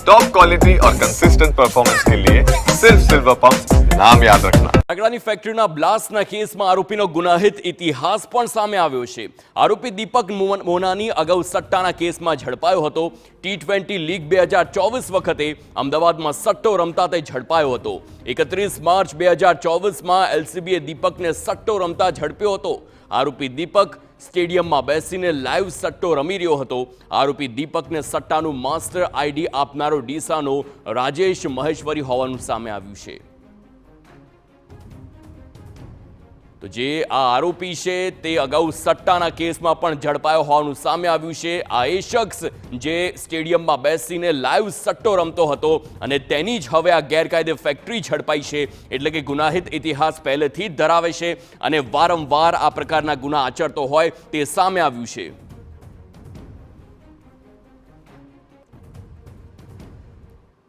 Top quality और consistent performance के लिए सिर्फ सिल्वर पंप नाम याद रखना। આંકડાની ફેક્ટરીના બ્લાસ્ટના કેસમાં આરોપીનો ગુનાહિત ઇતિહાસ પણ સામે આવ્યો છે। આરોપી દીપક મોનાની અગાઉ સટ્ટાના કેસમાં ઝડપાયો હતો। T20 લીગ 2024 વખતે અમદાવાદમાં સટ્ટો રમતા તે ઝડપાયો હતો। 31 માર્ચ 2024માં એલસીબીએ દીપકને સટ્ટો રમતા ઝડપ્યો હતો। આરોપી દીપક સ્ટેડિયમમાં બેસીને લાઈવ સટ્ટો રમી રહ્યો હતો। આરોપી દીપકને સટ્ટાનું માસ્ટર આઈડી આપનારો ડીસાનો રાજેશ મહેશ્વરી હોવાનું સામે આવ્યું છે। તો જે આ આરોપી છે તે અગાઉ સટ્ટાના કેસમાં પણ ઝડપાયો હોવાનું સામે આવ્યું છે। આ એ શખ્સ જે સ્ટેડિયમમાં બેસીને લાઈવ સટ્ટો રમતો હતો અને તેની જ હવે આ ગેરકાયદે ફેક્ટરી ઝડપાઈ છે, એટલે કે ગુનાહિત ઇતિહાસ પહેલેથી જ ધરાવે છે અને વારંવાર આ પ્રકારના ગુના આચરતો હોય તે સામે આવ્યું છે।